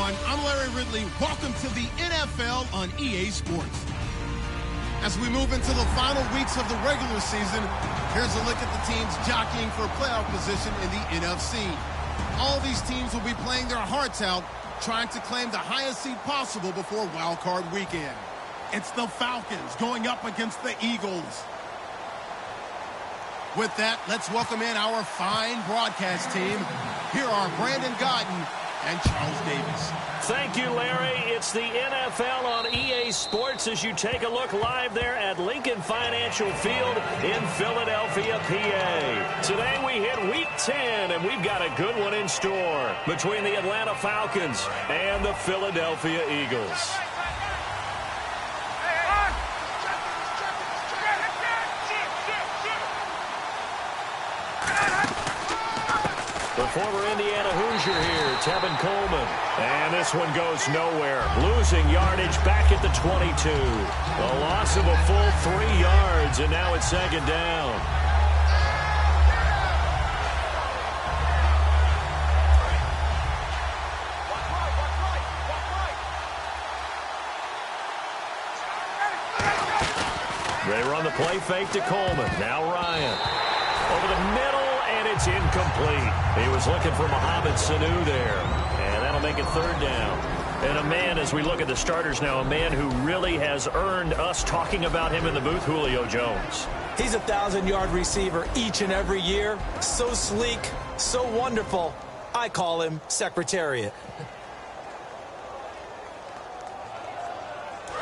everyone. I'm Larry Ridley. Welcome to the NFL on EA Sports. As we move into the final weeks of the regular season, here's a look at the teams jockeying for playoff position in the NFC. All these teams will be playing their hearts out, trying to claim the highest seed possible before Wild Card Weekend. It's the Falcons going up against the Eagles. With that, let's welcome in our fine broadcast team. Here are Brandon Gaudin and Charles Davis. Thank you, Larry. It's the NFL on EA Sports as you take a look live there at Lincoln Financial Field in Philadelphia, PA. Today we hit Week 10, and we've got a good one in store between the Atlanta Falcons and the Philadelphia Eagles. The former Indiana Hoosier here, Tevin Coleman. And this one goes nowhere. Losing yardage back at the 22. A loss of a full 3 yards, and now it's second down. They run the play fake to Coleman. Now Ryan. Over the middle. It's incomplete. He was looking for Mohamed Sanu there. And that'll make it third down. And a man, as we look at the starters now, a man who really has earned us talking about him in the booth, Julio Jones. He's a 1,000-yard receiver each and every year. So sleek, so wonderful. I call him Secretariat.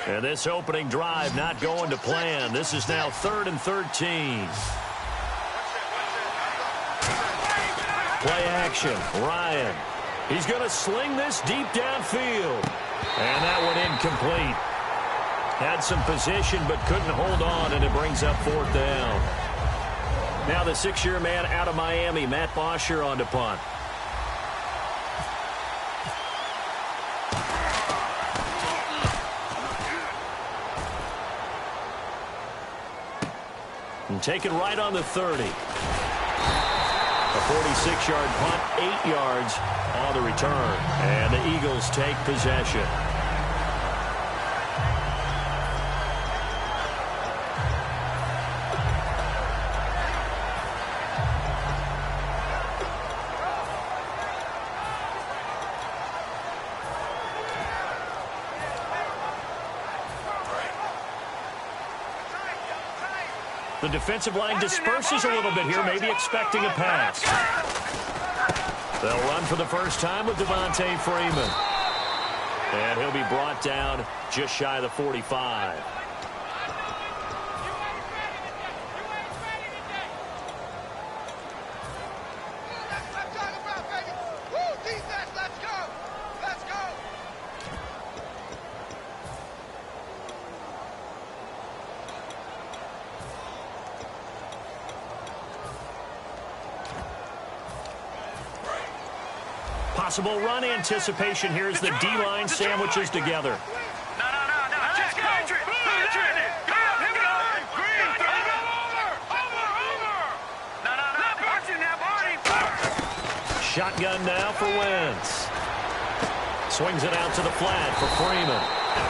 And this opening drive not going to plan. This is now 3rd and 13. Play action. Ryan. He's going to sling this deep downfield. And that one incomplete. Had some position but couldn't hold on, and it brings up 4th down. Now the 6-year man out of Miami, Matt Bosher, on to punt. And taken right on the 30. A 46-yard punt, 8 yards on the return. And the Eagles take possession. The defensive line disperses a little bit here, maybe expecting a pass. They'll run for the first time with Devontae Freeman. And he'll be brought down just shy of the 45. Possible run anticipation here as the D-line sandwiches together. Shotgun now for Wentz. Swings it out to the flat for Freeman.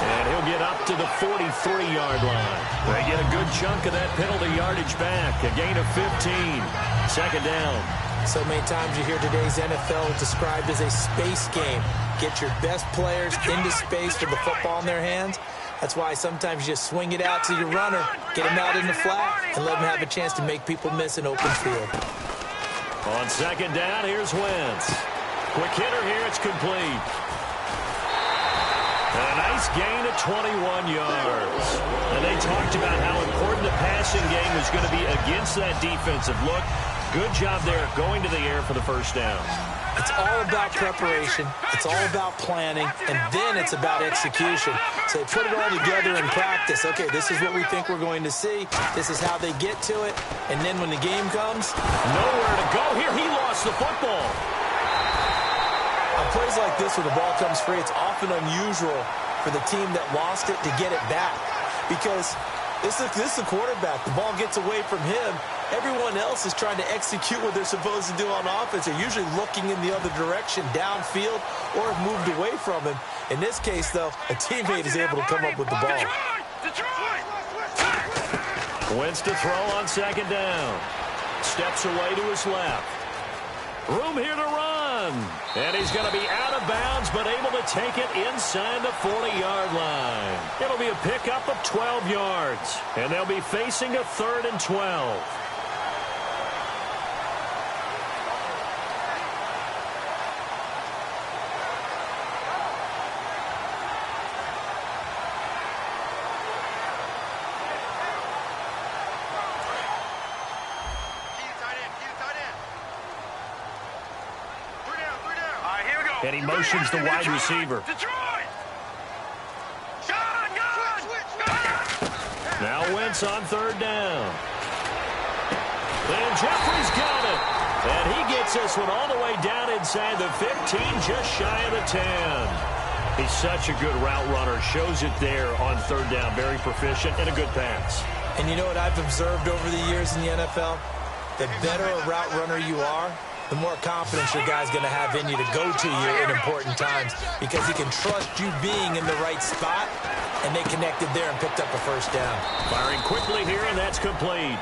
And he'll get up to the 43-yard line. They get a good chunk of that penalty yardage back. A gain of 15. Second down. So many times you hear today's NFL described as a space game. Get your best players into space with the football in their hands. That's why sometimes you just swing it out to your runner, get him out in the flat, and let him have a chance to make people miss an open field. On second down, here's Wentz. Quick hitter here, it's complete. And a nice gain of 21 yards. And they talked about how important the passing game was going to be against that defensive look. Good job there going to the air for the first down. It's all about preparation. It's all about planning. And then it's about execution. So they put it all together in practice. Okay, this is what we think we're going to see. This is how they get to it. And then when the game comes, nowhere to go here. He lost the football. On plays like this where the ball comes free, it's often unusual for the team that lost it to get it back. Because This is the quarterback. The ball gets away from him. Everyone else is trying to execute what they're supposed to do on offense. They're usually looking in the other direction, downfield, or have moved away from him. In this case, though, a teammate is able to come up with the ball. Wentz to throw on second down. Steps away to his left. Room here to run. And he's going to be out of bounds, but able to take it inside the 40-yard line. It'll be a pickup of 12 yards. And they'll be facing a 3rd and 12. And he motions the wide receiver. Now Wentz on 3rd down. And Jeffrey's got it. And he gets this one all the way down inside the 15, just shy of the 10. He's such a good route runner. Shows it there on 3rd down. Very proficient and a good pass. And you know what I've observed over the years in the NFL? The better a route runner you are, the more confidence your guy's going to have in you to go to you in important times, because he can trust you being in the right spot, and they connected there and picked up a 1st down. Firing quickly here, and that's complete.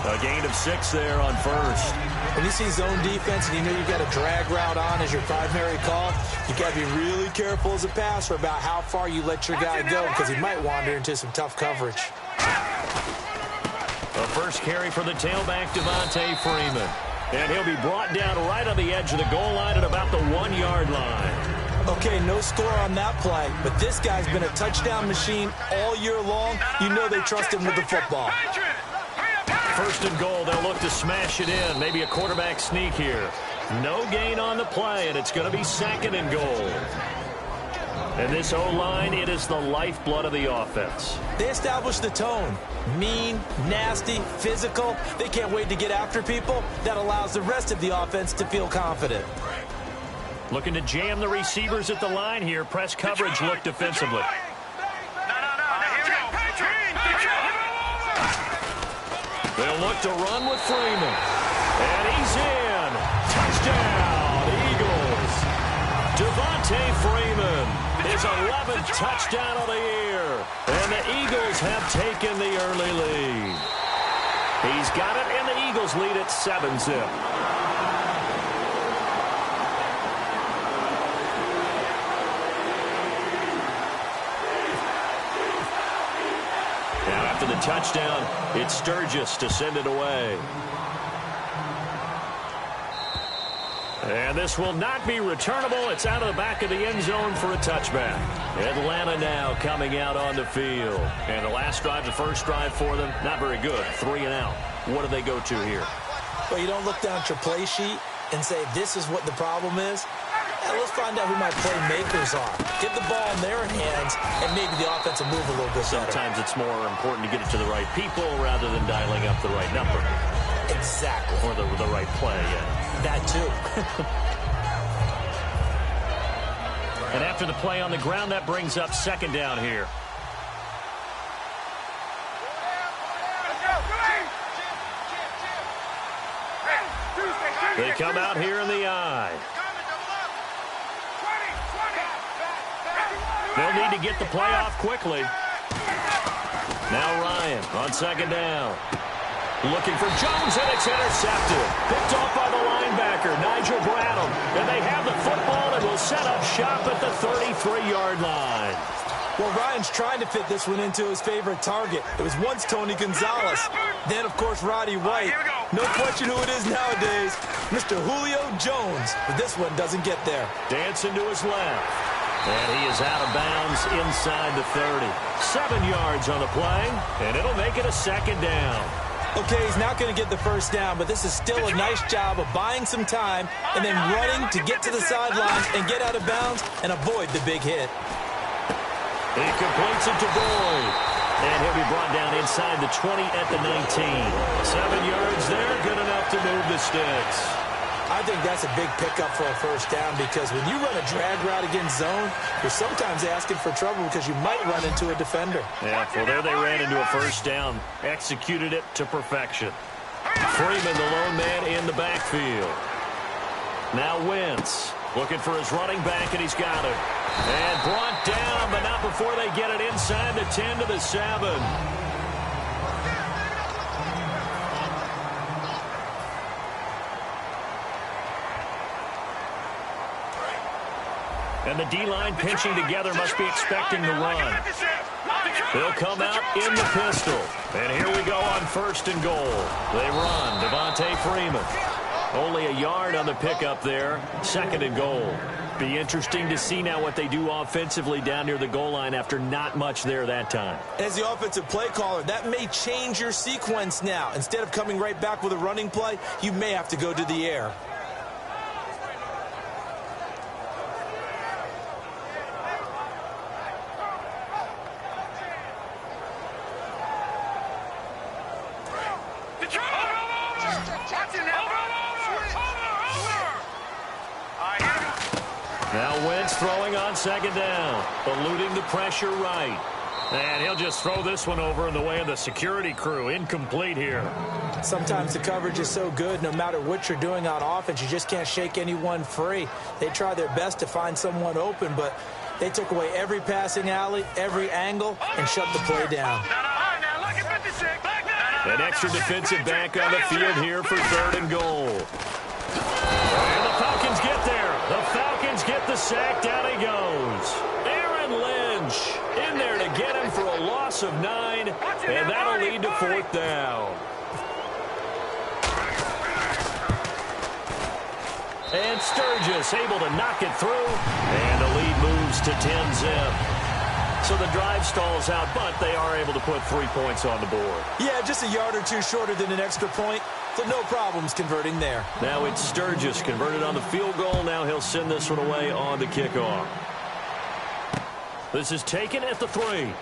A gain of 6 there on 1st. When you see zone defense and you know you've got a drag route on as your primary call, you got to be really careful as a passer about how far you let your guy go, because he might wander into some tough coverage. A first carry for the tailback, Devontae Freeman. And he'll be brought down right on the edge of the goal line at about the 1-yard line. Okay, no score on that play, but this guy's been a touchdown machine all year long. You know they trust him with the football. 1st and goal, they'll look to smash it in. Maybe a quarterback sneak here. No gain on the play, and it's going to be 2nd and goal. And this O-line, it is the lifeblood of the offense. They establish the tone. Mean, nasty, physical. They can't wait to get after people. That allows the rest of the offense to feel confident. Looking to jam the receivers at the line here. Press coverage look defensively. They'll look to run with Freeman. And he's in. Touchdown, Eagles. Devontae Freeman. His 11th touchdown of the year. And the Eagles have taken the early lead. He's got it, and the Eagles lead at 7-zip. Now after the touchdown, it's Sturgis to send it away. And this will not be returnable. It's out of the back of the end zone for a touchback. Atlanta now coming out on the field. And the last drive, the first drive for them, not very good. 3 and out. What do they go to here? Well, you don't look down at your play sheet and say, this is what the problem is. Yeah, let's find out who my playmakers are. Get the ball in their hands, and maybe the offense will move a little bit better. Sometimes it's more important to get it to the right people rather than dialing up the right number. Exactly. Or the right play, yeah. That too. And after the play on the ground, that brings up 2nd down here. They come out here in the eye. They'll need to get the play off quickly. Now Ryan on 2nd down. Looking for Jones, and it's intercepted. Picked off by the linebacker, Nigel Bradham. And they have the football and will set up shop at the 33-yard line. Well, Ryan's trying to fit this one into his favorite target. It was once Tony Gonzalez. Then, of course, Roddy White. No question who it is nowadays, Mr. Julio Jones. But this one doesn't get there. Dancing to his left. And he is out of bounds inside the 30. 7 yards on the play, and it'll make it a 2nd down. Okay, he's not going to get the 1st down, but this is still a nice job of buying some time and then running to get to the sidelines and get out of bounds and avoid the big hit. He completes it to Boyd. And he'll be brought down inside the 20 at the 19. 7 yards there, good enough to move the sticks. I think that's a big pickup for a first down because when you run a drag route against zone, you're sometimes asking for trouble because you might run into a defender. Yeah, well, there they ran into a first down. Executed it to perfection. Freeman, the lone man in the backfield. Now Wentz looking for his running back, and he's got it. And brought down, but not before they get it inside the 10 to the 7. And the D-line pinching together must be expecting the run. They'll come out in the pistol. And here we go on 1st and goal. They run. Devontae Freeman. Only a yard on the pickup there. 2nd and goal. Be interesting to see now what they do offensively down near the goal line after not much there that time. As the offensive play caller, that may change your sequence now. Instead of coming right back with a running play, you may have to go to the air. Now Wentz throwing on 2nd down, eluding the pressure right. And he'll just throw this one over in the way of the security crew. Incomplete here. Sometimes the coverage is so good, no matter what you're doing on offense, you just can't shake anyone free. They try their best to find someone open, but they took away every passing alley, every angle, and shut the play down. An extra defensive back on the field here for 3rd and goal. And the Falcons get there. The Falcons get the sack. Down he goes. Aaron Lynch in there to get him for a loss of 9, and that'll lead to 4th down. And Sturgis able to knock it through, and the lead moves to 10-zip. So the drive stalls out, but they are able to put 3 points on the board. Yeah, just a yard or two shorter than an extra point, so no problems converting there. Now it's Sturgis converted on the field goal. Now he'll send this one away on the kickoff. This is taken at the 3.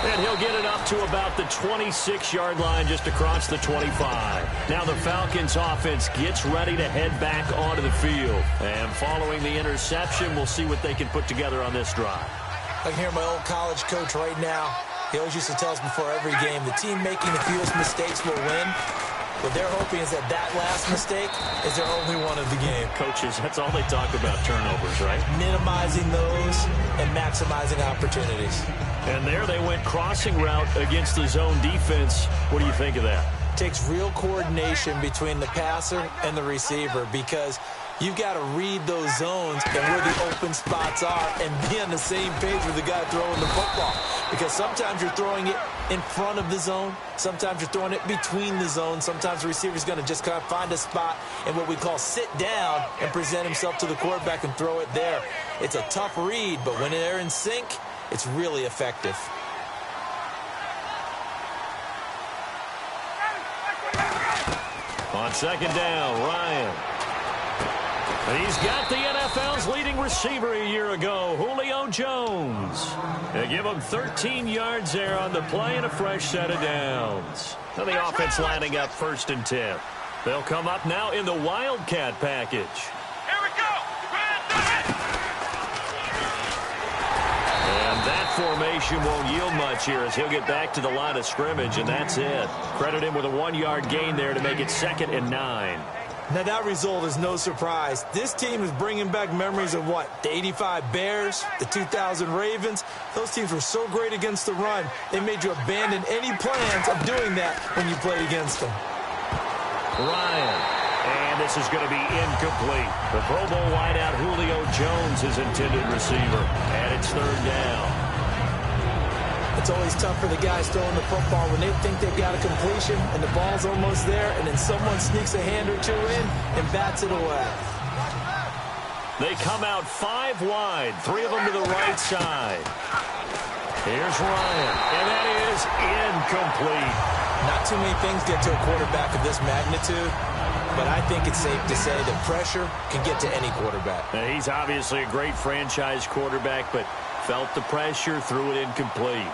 And he'll get it up to about the 26-yard line, just across the 25. Now the Falcons offense gets ready to head back onto the field. And following the interception, we'll see what they can put together on this drive. I can hear my old college coach right now. He always used to tell us before every game, the team making the fewest mistakes will win. What they're hoping is that last mistake is their only one of the game. Coaches, that's all they talk about, turnovers, right? Minimizing those and maximizing opportunities. And there they went crossing route against the zone defense. What do you think of that? Takes real coordination between the passer and the receiver because you've got to read those zones and where the open spots are and be on the same page with the guy throwing the football. Because sometimes you're throwing it in front of the zone. Sometimes you're throwing it between the zones. Sometimes the receiver's going to just kind of find a spot and what we call sit down and present himself to the quarterback and throw it there. It's a tough read, but when they're in sync, it's really effective. On 2nd down, Ryan. He's got the NFL's leading receiver a year ago, Julio Jones. They give him 13 yards there on the play and a fresh set of downs. And the offense lining up 1st and 10. They'll come up now in the Wildcat package. Here we go. And that formation won't yield much here as he'll get back to the line of scrimmage, and that's it. Credit him with a 1-yard gain there to make it 2nd and 9. Now, that result is no surprise. This team is bringing back memories of what? The 85 Bears, the 2000 Ravens. Those teams were so great against the run, they made you abandon any plans of doing that when you played against them. Ryan. And this is going to be incomplete. The Pro Bowl wideout Julio Jones is intended receiver. And it's 3rd down. It's always tough for the guys throwing the football when they think they've got a completion and the ball's almost there, and then someone sneaks a hand or two in and bats it away. They come out 5 wide, 3 of them to the right side. Here's Ryan, and that is incomplete. Not too many things get to a quarterback of this magnitude, but I think it's safe to say that pressure can get to any quarterback. Now, he's obviously a great franchise quarterback, but felt the pressure, threw it incomplete.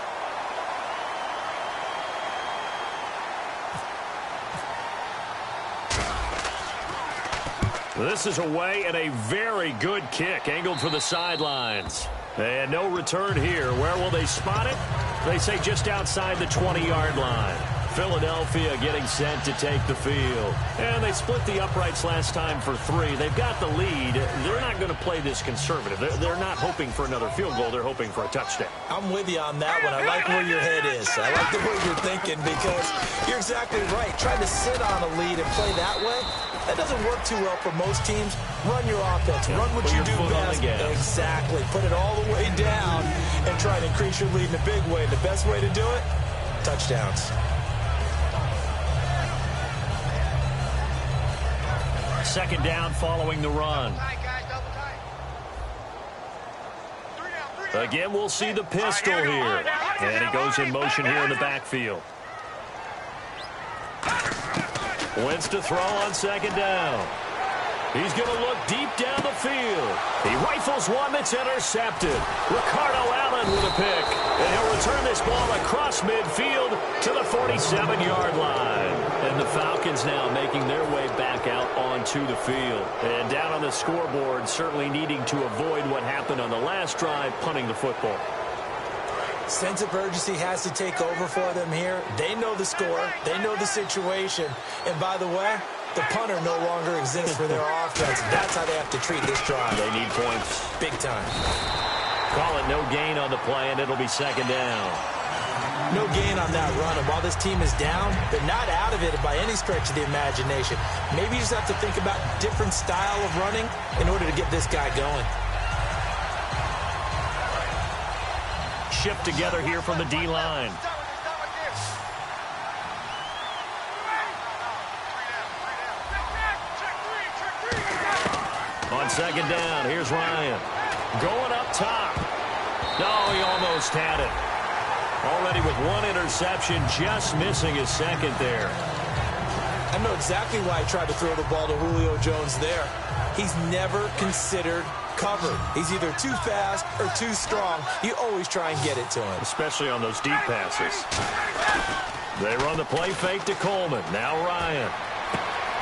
This is away and a very good kick angled for the sidelines. And no return here. Where will they spot it? They say just outside the 20-yard line. Philadelphia getting set to take the field. And they split the uprights last time for 3. They've got the lead. They're not going to play this conservative. They're not hoping for another field goal. They're hoping for a touchdown. I'm with you on that one. I like where your head is. I like the way you're thinking because you're exactly right. Trying to sit on a lead and play that way, that doesn't work too well for most teams. Run your offense. Run what you do best. Exactly. Put it all the way down and try to increase your lead in a big way. The best way to do it, touchdowns. Second down following the run. Again, we'll see the pistol here. And he goes in motion here in the backfield. Wentz to throw on second down. He's going to look deep down the field. He rifles one that's intercepted. Ricardo Allen with a pick. And he'll return this ball across midfield to the 47-yard line. And the Falcons now making their way back out onto the field. And down on the scoreboard, certainly needing to avoid what happened on the last drive, punting the football. Sense of urgency has to take over for them here. They know the score. They know the situation. And by the way, the punter no longer exists for their offense. That's how they have to treat this drive. They need points. Big time. Call it no gain on the play, and it'll be second down. No gain on that run. And while this team is down, they're not out of it by any stretch of the imagination. Maybe you just have to think about different style of running in order to get this guy going. Shift together here from the D-line. On second down, here's Ryan. Going up top. No, he almost had it. Already with one interception, just missing his second there. I know exactly why he tried to throw the ball to Julio Jones there. He's never considered covered. He's either too fast or too strong. You always try and get it to him. Especially on those deep passes. They run the play fake to Coleman. Now Ryan.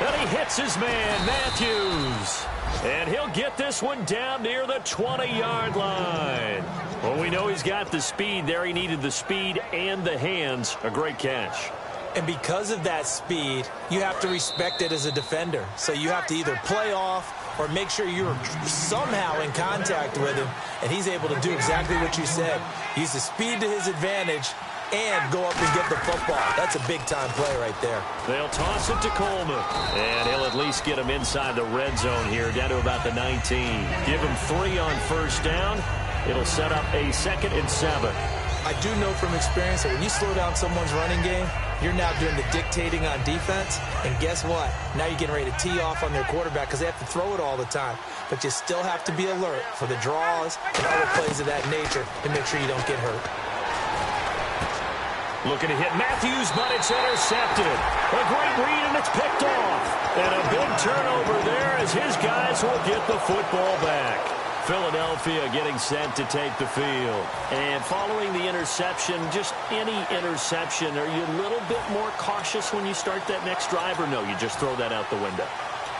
And he hits his man, Matthews. And he'll get this one down near the 20-yard line. Well, we know he's got the speed there. He needed the speed and the hands. A great catch. And because of that speed, you have to respect it as a defender. So you have to either play off or make sure you're somehow in contact with him. And he's able to do exactly what you said. Use the speed to his advantage and go up and get the football. That's a big-time play right there. They'll toss it to Coleman. And he'll at least get him inside the red zone here, down to about the 19. Give him 3 on first down. It'll set up a 2nd and 7. I do know from experience that when you slow down someone's running game, you're now doing the dictating on defense. And guess what? Now you're getting ready to tee off on their quarterback because they have to throw it all the time. But you still have to be alert for the draws and other plays of that nature to make sure you don't get hurt. Looking to hit Matthews, but it's intercepted. A great read, and it's picked off. And a big turnover there as his guys will get the football back. Philadelphia getting set to take the field. And following the interception, just any interception, are you a little bit more cautious when you start that next drive, or no, you just throw that out the window?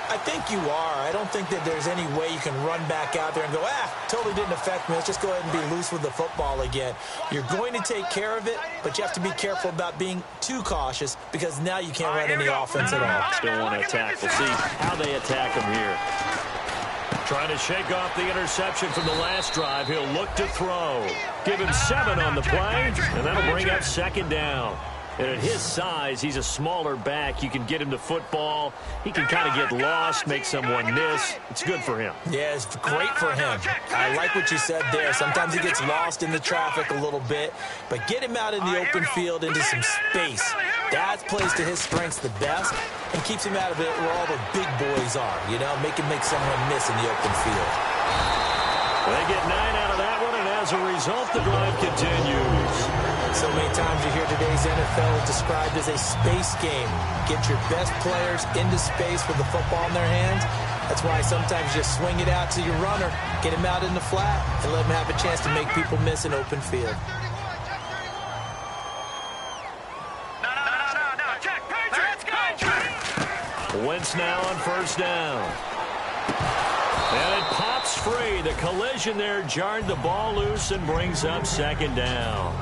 I think you are. I don't think that there's any way you can run back out there and go, totally didn't affect me. Let's just go ahead and be loose with the football again. You're going to take care of it, but you have to be careful about being too cautious because now you can't run any offense at all. Still want to attack. We'll see how they attack him here. Trying to shake off the interception from the last drive. He'll look to throw. Give him 7 on the play, and that'll bring up second down. And at his size, he's a smaller back. You can get him the football. He can kind of get lost, make someone miss. It's good for him. Yeah, it's great for him. I like what you said there. Sometimes he gets lost in the traffic a little bit, but get him out in the open field into some space. That plays to his strengths the best and keeps him out of it where all the big boys are, you know, make someone miss in the open field. They get 9 out of that one, and as a result, the drive continues. So many times you hear today's NFL described as a space game. Get your best players into space with the football in their hands. That's why sometimes you swing it out to your runner, get him out in the flat, and let him have a chance to make people miss an open field. Wentz now on first down. And it pops free. The collision there jarred the ball loose and brings up second down.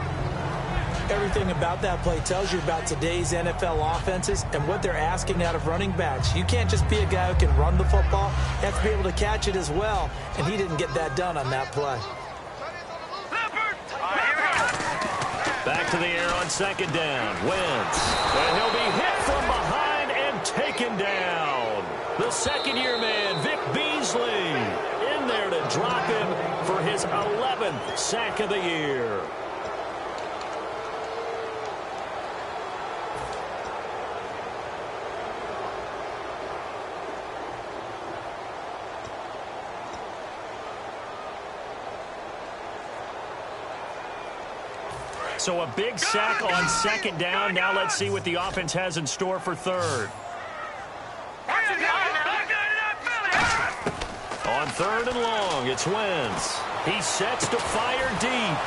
Everything about that play tells you about today's NFL offenses and what they're asking out of running backs. You can't just be a guy who can run the football. You have to be able to catch it as well, and he didn't get that done on that play. Back to the air on second down. Wentz. And he'll be hit from behind and taken down. The second-year man, Vic Beasley, in there to drop him for his 11th sack of the year. So a big sack on second down. Now let's see what the offense has in store for third. On third and long, it's Wentz. He sets to fire deep.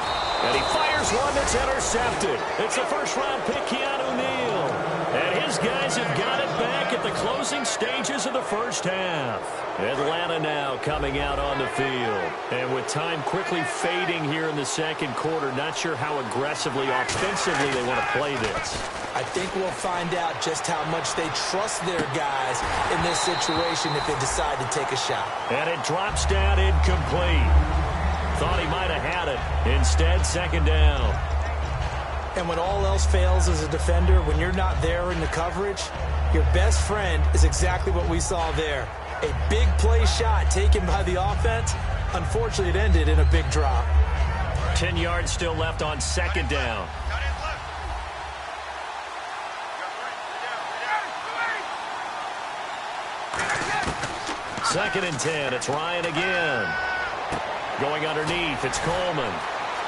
And he fires one that's intercepted. It's the first-round pick, Keanu Neal. And his guys have got it back at the closing stages of the first half. Atlanta now coming out on the field. And with time quickly fading here in the second quarter, not sure how aggressively, offensively they want to play this. I think we'll find out just how much they trust their guys in this situation if they decide to take a shot. And it drops down incomplete. Thought he might have had it. Instead, second down. And when all else fails as a defender, when you're not there in the coverage, your best friend is exactly what we saw there. A big play shot taken by the offense. Unfortunately, it ended in a big drop. 10 yards still left on second down. Second and 10. It's Ryan again. Going underneath, it's Coleman.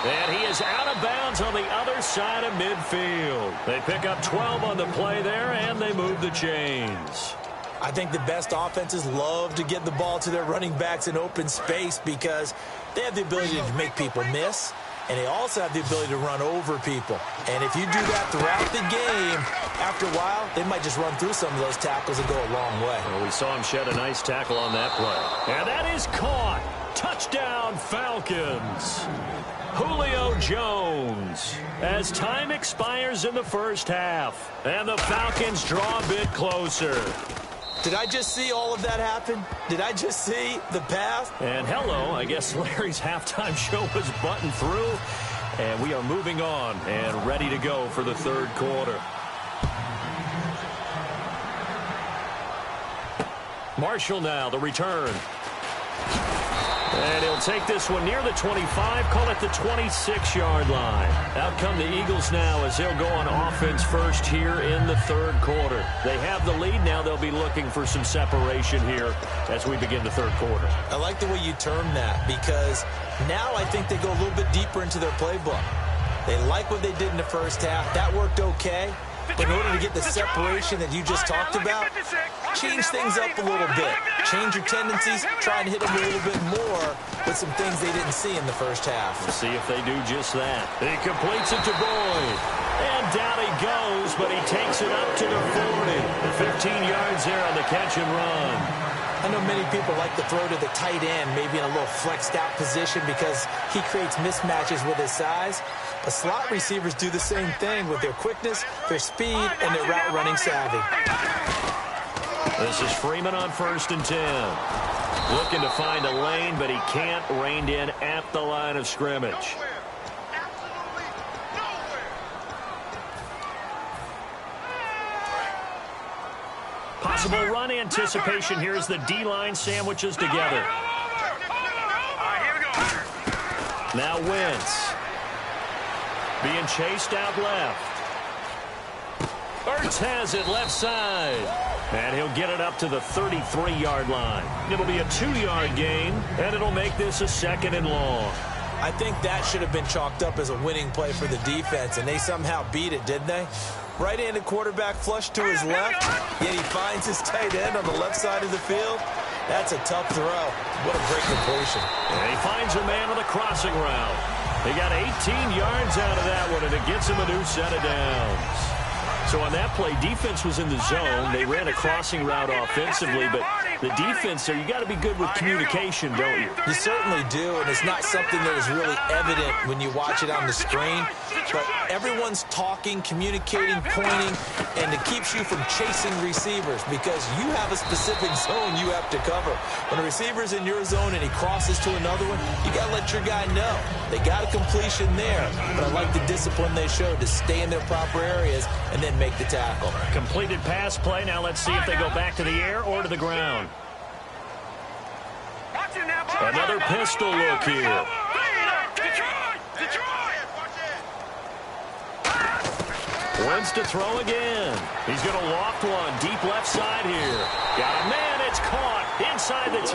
And he is out of bounds on the other side of midfield. They pick up 12 on the play there, and they move the chains. I think the best offenses love to get the ball to their running backs in open space because they have the ability to make people miss, and they also have the ability to run over people. And if you do that throughout the game, after a while, they might just run through some of those tackles and go a long way. Well, we saw him shed a nice tackle on that play. And that is caught. Touchdown, Falcons. Julio Jones. As time expires in the first half, and the Falcons draw a bit closer. Did I just see all of that happen? Did I just see the pass? And hello, I guess Larry's halftime show was buttoned through. And we are moving on and ready to go for the third quarter. Marshall now, the return. And he'll take this one near the 25, call it the 26-yard line. Out come the Eagles now as they'll go on offense first here in the third quarter. They have the lead now. They'll be looking for some separation here as we begin the third quarter. I like the way you term that because now I think they go a little bit deeper into their playbook. They like what they did in the first half. That worked okay. But in order to get the separation that you just talked about, change things up a little bit. Change your tendencies, try and hit them a little bit more with some things they didn't see in the first half. We'll see if they do just that. He completes it to Boyd. And down he goes, but he takes it up to the 40. 15 yards there on the catch and run. I know many people like to throw to the tight end, maybe in a little flexed out position because he creates mismatches with his size. But slot receivers do the same thing with their quickness, their speed, and their route running savvy. This is Freeman on 1st and 10. Looking to find a lane, but he can't. Reined in at the line of scrimmage. Possible run anticipation here as the D-line sandwiches together. Now Wentz. Being chased out left. Ertz has it left side. And he'll get it up to the 33-yard line. It'll be a 2-yard gain, and it'll make this a 2nd and long. I think that should have been chalked up as a winning play for the defense, and they somehow beat it, didn't they? Right-handed quarterback flush to his left, yet he finds his tight end on the left side of the field. That's a tough throw. What a great completion. And he finds a man on the crossing route. He got 18 yards out of that one, and it gets him a new set of downs. So on that play, defense was in the zone. They ran a crossing route offensively, but the defense there, you got to be good with communication, don't you? You certainly do, and it's not something that is really evident when you watch it on the screen. But everyone's talking, communicating, pointing, and it keeps you from chasing receivers because you have a specific zone you have to cover. When a receiver's in your zone and he crosses to another one, you got to let your guy know. They got a completion there, but I like the discipline they showed to stay in their proper areas and then make the tackle. Completed pass play. Now let's see if they go back to the air or to the ground. Another pistol look here. Wins to throw again. He's going to loft one deep left side here. Got a man. It's caught inside the 10.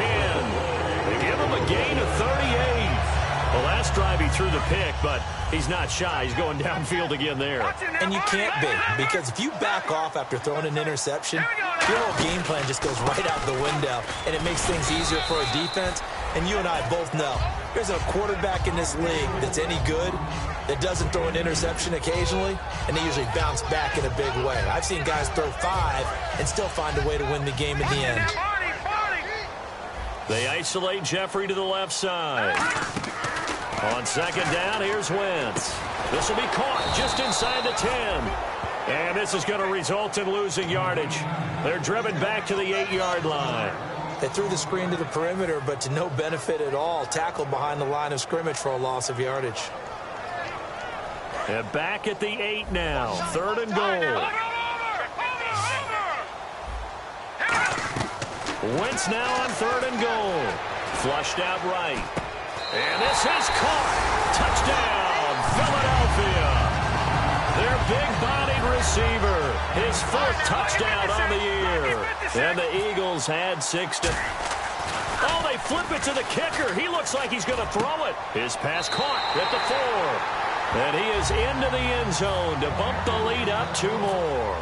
They give him a gain of 38. The last drive he threw the pick, but he's not shy. He's going downfield again there. And you can't be, because if you back off after throwing an interception, your whole game plan just goes right out the window, and it makes things easier for a defense. And you and I both know there's a quarterback in this league that's any good that doesn't throw an interception occasionally, and they usually bounce back in a big way. I've seen guys throw 5 and still find a way to win the game in the end. They isolate Jeffrey to the left side. On second down, here's Wentz. This will be caught just inside the 10. And this is going to result in losing yardage. They're driven back to the 8-yard line. They threw the screen to the perimeter, but to no benefit at all. Tackled behind the line of scrimmage for a loss of yardage. And back at the 8 now. 3rd and goal. Wentz now on 3rd and goal. Flushed out right. And this is caught. Touchdown, Philadelphia. Their big-bodied receiver. His 4th touchdown on the year. And the Eagles had 6 to... Oh, they flip it to the kicker. He looks like he's going to throw it. His pass caught at the 4. And he is into the end zone to bump the lead up 2 more.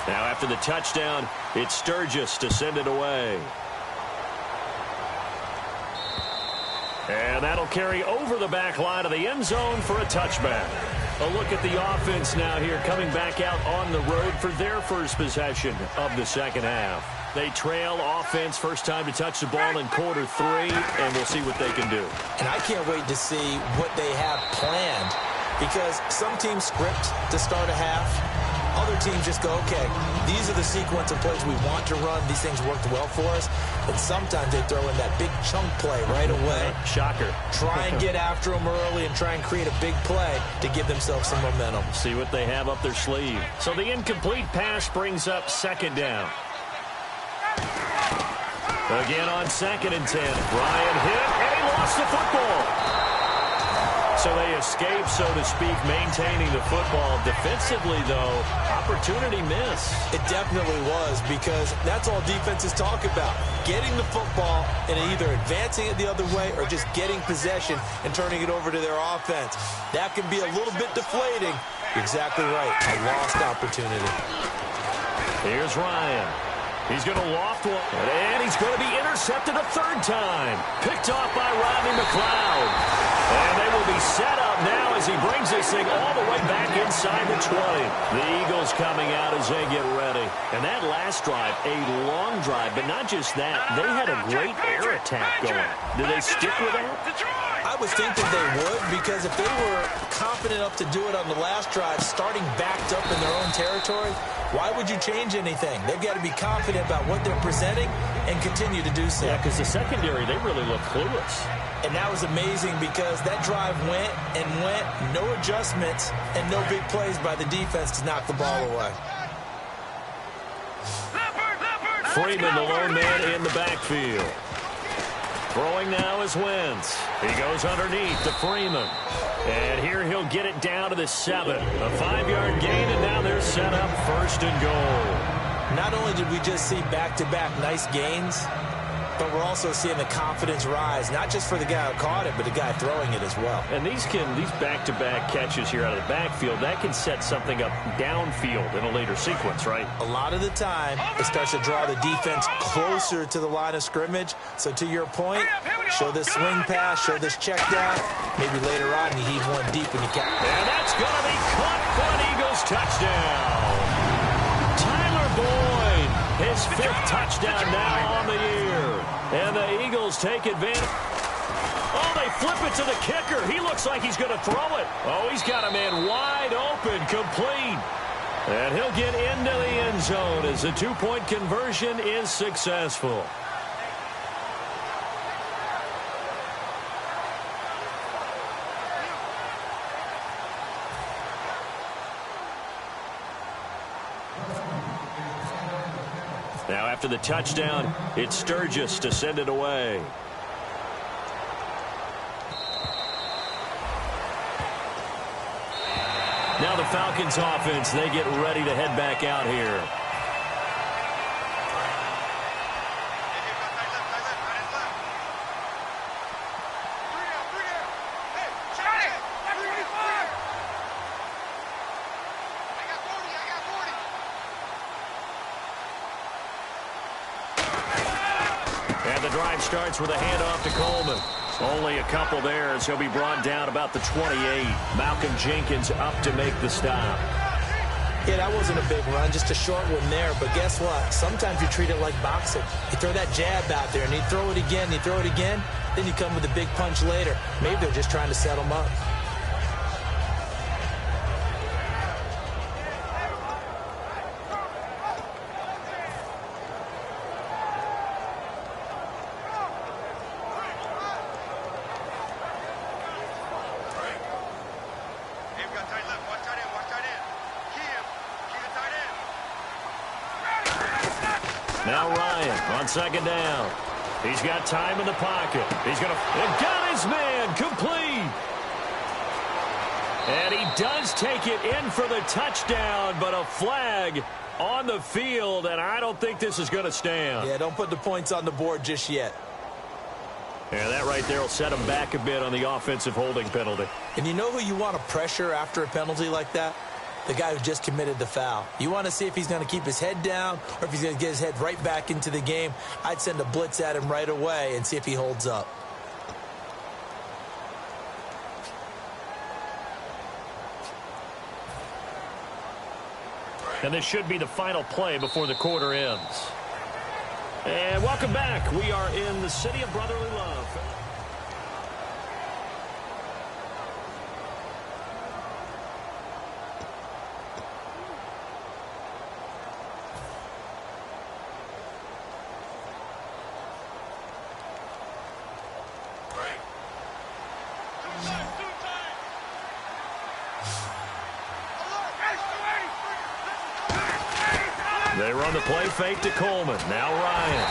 Now after the touchdown, it's Sturgis to send it away. And that'll carry over the back line of the end zone for a touchback. A look at the offense now here, coming back out on the road for their first possession of the second half. They trail offense, first time to touch the ball in quarter 3, and we'll see what they can do. And I can't wait to see what they have planned, because some teams script to start a half. Other teams just go, okay, these are the sequence of plays we want to run. These things worked well for us. And sometimes they throw in that big chunk play right away. Shocker. Try and get after them early and try and create a big play to give themselves some momentum. See what they have up their sleeve. So the incomplete pass brings up 2nd down. Again on 2nd and 10. Ryan hit, and he lost the football. So they escape, so to speak, maintaining the football. Defensively, though, opportunity missed. It definitely was, because that's all defenses talk about. Getting the football and either advancing it the other way or just getting possession and turning it over to their offense. That can be a little bit deflating. You're exactly right. A lost opportunity. Here's Ryan. He's going to loft one, and he's going to be intercepted a 3rd time. Picked off by Rodney McLeod. And they will be set up now as he brings this thing all the way back inside the 20. The Eagles coming out as they get ready. And that last drive, a long drive, but not just that. They had a great air attack going. Do they stick with that? I would think that they would, because if they were confident enough to do it on the last drive, starting backed up in their own territory, why would you change anything? They've got to be confident about what they're presenting and continue to do so. Yeah, because the secondary, they really look clueless. And that was amazing, because that drive went and went, no adjustments, and no big plays by the defense to knock the ball away. Freeman, the lone man in the backfield. Throwing now is Wentz. He goes underneath to Freeman. And here he'll get it down to the 7. A 5-yard gain, and now they're set up 1st and goal. Not only did we just see back-to-back nice gains, but we're also seeing the confidence rise, not just for the guy who caught it, but the guy throwing it as well. And these back-to-back catches here out of the backfield, that can set something up downfield in a later sequence, right? A lot of the time, it starts to draw the defense closer to the line of scrimmage. So to your point, show this swing pass, show this check down. Maybe later on you heave one deep when you catch it. And that's going to be caught for an Eagles touchdown. Tyler Boyd His 5th touchdown now on the year. And the Eagles take advantage. Oh, they flip it to the kicker. He looks like he's going to throw it. Oh, he's got a man wide open, complete. And he'll get into the end zone as the 2-point conversion is successful. Now after the touchdown, it's Sturgis to send it away. Now the Falcons offense, they get ready to head back out here. And the drive starts with a handoff to Coleman. Only a couple there as he'll be brought down about the 28. Malcolm Jenkins up to make the stop. Yeah, that wasn't a big run, just a short one there. But guess what? Sometimes you treat it like boxing. You throw that jab out there, and you throw it again, you throw it again, then you come with a big punch later. Maybe they're just trying to set him up. Now Ryan on second down. He's got time in the pocket. He's going to got his man complete. And he does take it in for the touchdown, but a flag on the field, and I don't think this is going to stand. Yeah, don't put the points on the board just yet. Yeah, that right there will set him back a bit on the offensive holding penalty. And you know who you want to pressure after a penalty like that? The guy who just committed the foul. You want to see if he's going to keep his head down or if he's going to get his head right back into the game. I'd send a blitz at him right away and see if he holds up. And this should be the final play before the quarter ends. And welcome back. We are in the city of brotherly love. They run the play fake to Coleman. Now Ryan.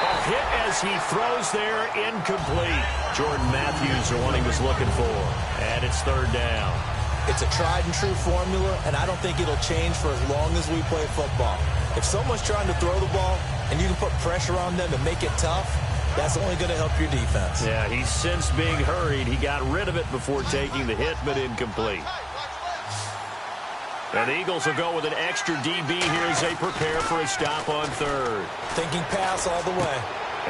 A hit as he throws there, incomplete. Jordan Matthews, the one he was looking for. And it's third down. It's a tried and true formula, and I don't think it'll change for as long as we play football. If someone's trying to throw the ball and you can put pressure on them and make it tough, that's only going to help your defense. Yeah, he's since being hurried. He got rid of it before taking the hit, but incomplete. And the Eagles will go with an extra DB here as they prepare for a stop on third. Thinking pass all the way.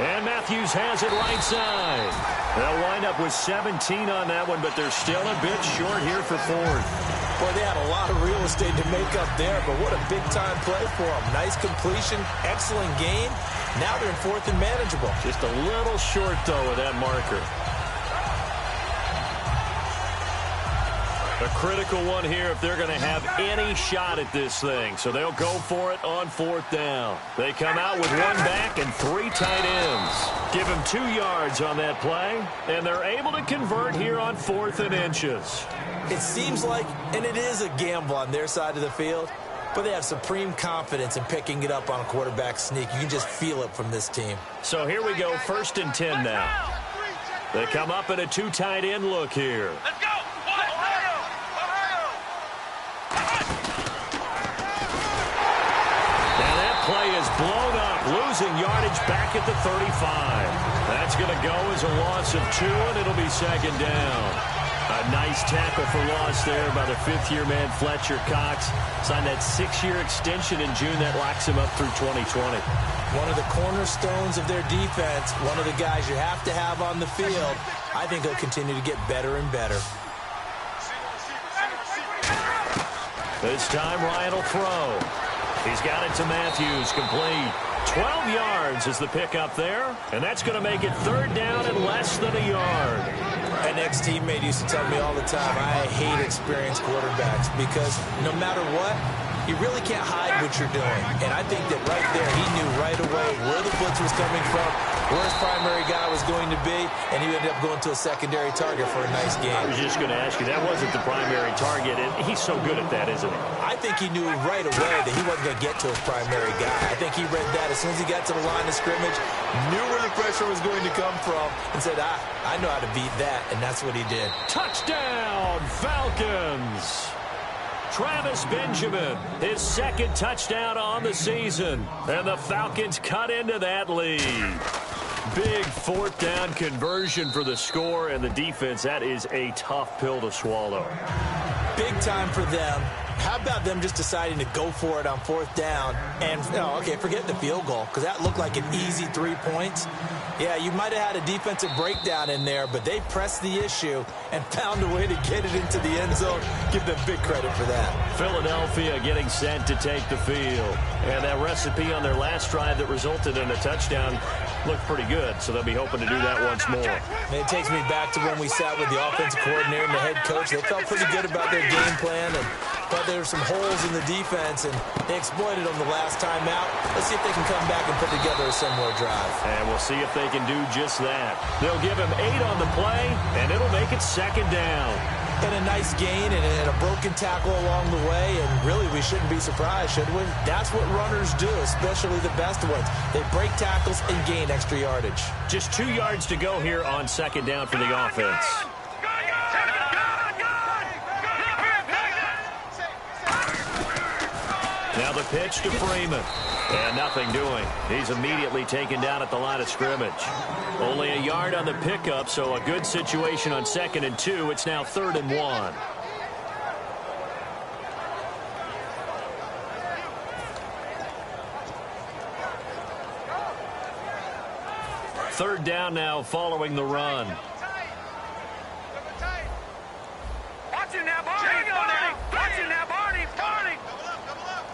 And Matthews has it right side. They'll wind up with 17 on that one, but they're still a bit short here for fourth. Boy, they had a lot of real estate to make up there, but what a big-time play for them. Nice completion, excellent game. Now they're in fourth and manageable. Just a little short, though, with that marker. A critical one here if they're going to have any shot at this thing. So they'll go for it on fourth down. They come out with one back and three tight ends. Give them 2 yards on that play, and they're able to convert here on 4th and inches. It seems like, and it is a gamble on their side of the field, but they have supreme confidence in picking it up on a quarterback sneak. You can just feel it from this team. So here we go, 1st and 10 now. They come up in a 2 tight end look here. Let's go! Play is blown up, losing yardage back at the 35. That's going to go as a loss of 2, and it'll be second down. A nice tackle for loss there by the 5th-year man Fletcher Cox. Signed that 6-year extension in June that locks him up through 2020. One of the cornerstones of their defense, one of the guys you have to have on the field. I think he'll continue to get better and better. This time Ryan will throw. He's got it to Matthews, complete. 12 yards is the pickup there, and that's going to make it third down and less than a yard. An ex-teammate used to tell me all the time, I hate experienced quarterbacks because no matter what, you really can't hide what you're doing. And I think that right there, he knew right away where the blitz was coming from, where his primary guy was going to be, and he ended up going to a secondary target for a nice game. I was just going to ask you, that wasn't the primary target, and he's so good at that, isn't he? I think he knew right away that he wasn't going to get to his primary guy. I think he read that as soon as he got to the line of scrimmage, knew where the pressure was going to come from, and said, I know how to beat that, and that's what he did. Touchdown, Falcons! Travis Benjamin, his second touchdown on the season. And the Falcons cut into that lead. Big fourth down conversion for the score, and the defense, that is a tough pill to swallow. Big time for them. How about them just deciding to go for it on fourth down? And, okay, forget the field goal, because that looked like an easy 3 points. Yeah, you might have had a defensive breakdown in there, but they pressed the issue and found a way to get it into the end zone. Give them big credit for that. Philadelphia getting set to take the field. And that recipe on their last drive that resulted in a touchdown looked pretty good, so they'll be hoping to do that once more. And it takes me back to when we sat with the offensive coordinator and the head coach. They felt pretty good about their game plan and thought there were some holes in the defense, and they exploited them the last time out. Let's see if they can come back and put together a similar drive. And we'll see if they can do just that. They'll give him 8 on the play, and it'll make it second down. And a nice gain and a broken tackle along the way, and really we shouldn't be surprised, should we? That's what runners do, especially the best ones. They break tackles and gain extra yardage. Just 2 yards to go here on second down for the offense. Now the pitch to Freeman. And nothing doing. He's immediately taken down at the line of scrimmage. Only a yard on the pickup, so a good situation on 2nd and 2. It's now 3rd and 1. Third down now following the run. Watch it now, Barney. Watch it now, Barney.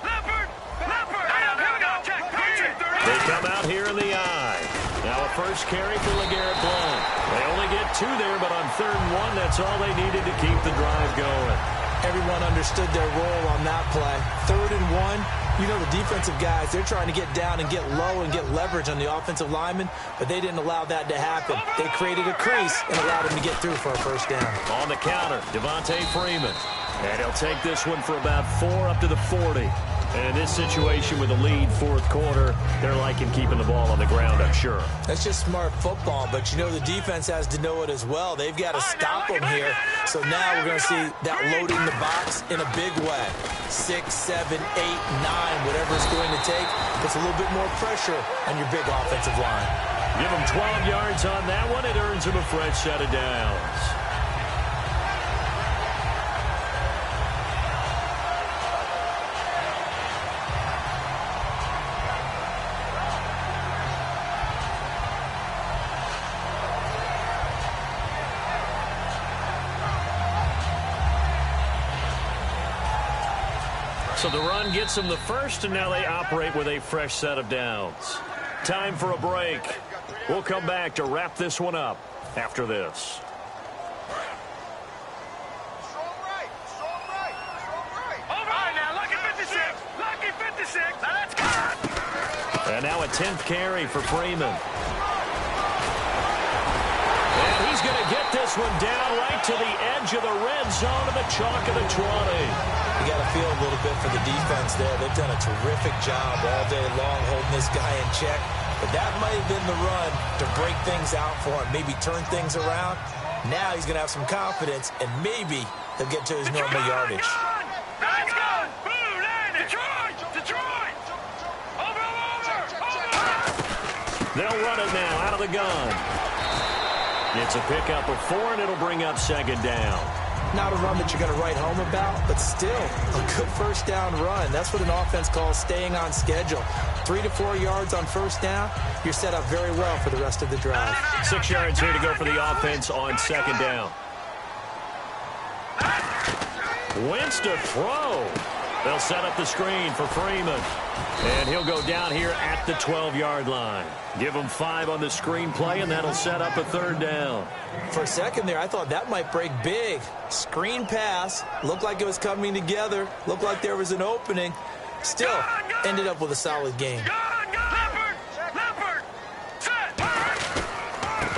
Leopard. Here we go. They come out here in the eye. Now a first carry for LeGarrette Blount. They only get 2 there, but on 3rd and 1, that's all they needed to keep the drive going. Everyone understood their role on that play. 3rd and 1, you know the defensive guys, they're trying to get down and get low and get leverage on the offensive lineman, but they didn't allow that to happen. They created a crease and allowed him to get through for a first down. On the counter, Devontae Freeman. And he'll take this one for about 4 up to the 40. And in this situation with a lead 4th quarter, they're liking keeping the ball on the ground, I'm sure. That's just smart football, but you know the defense has to know it as well. They've got to stop them here. So now we're going to see that loading the box in a big way. 6, 7, 8, 9, whatever it's going to take, puts a little bit more pressure on your big offensive line. Give him 12 yards on that one. It earns him a fresh set of downs. So the run gets them the first, and now they operate with a fresh set of downs. Time for a break. We'll come back to wrap this one up after this. And now a 10th carry for Freeman. And he's going to get this one down right to the edge of the red zone of the chalk of the 20. You got to feel a little bit for the defense there. They've done a terrific job all day long holding this guy in check. But that might have been the run to break things out for him, maybe turn things around. Now he's going to have some confidence, and maybe he'll get to his normal yardage. They'll run it now out of the gun. It's a pickup of 4, and it'll bring up second down. Not a run that you're going to write home about, but still a good first down run. That's what an offense calls staying on schedule. 3 to 4 yards on first down, you're set up very well for the rest of the drive. 6 yards here to go for the offense on second down. Wentz to throw. They'll set up the screen for Freeman. And he'll go down here at the 12-yard line. Give him 5 on the screen play, and that'll set up a 3rd down. For a second there, I thought that might break big. Screen pass. Looked like it was coming together. Looked like there was an opening. Still, ended up with a solid game.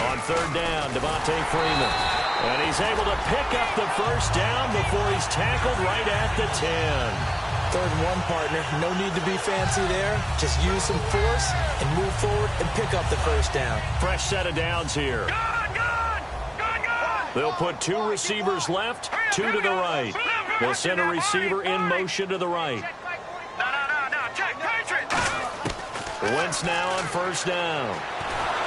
On 3rd down, Devontae Freeman. And he's able to pick up the 1st down before he's tackled right at the 10. 3rd and 1, partner. No need to be fancy there. Just use some force and move forward and pick up the 1st down. Fresh set of downs here. They'll put 2 receivers left, 2 to the right. They'll send a receiver in motion to the right. Wentz now on 1st down.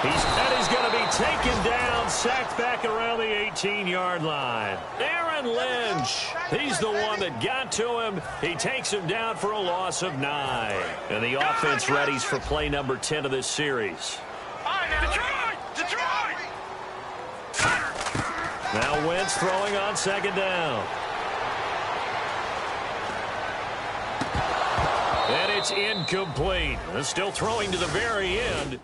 He's going to be taken down, sacked back around the 18-yard line. Aaron Lynch, he's the one that got to him. He takes him down for a loss of 9. And the offense readies for play number 10 of this series. Detroit! Now Wentz throwing on 2nd down. And it's incomplete. Still throwing to the very end.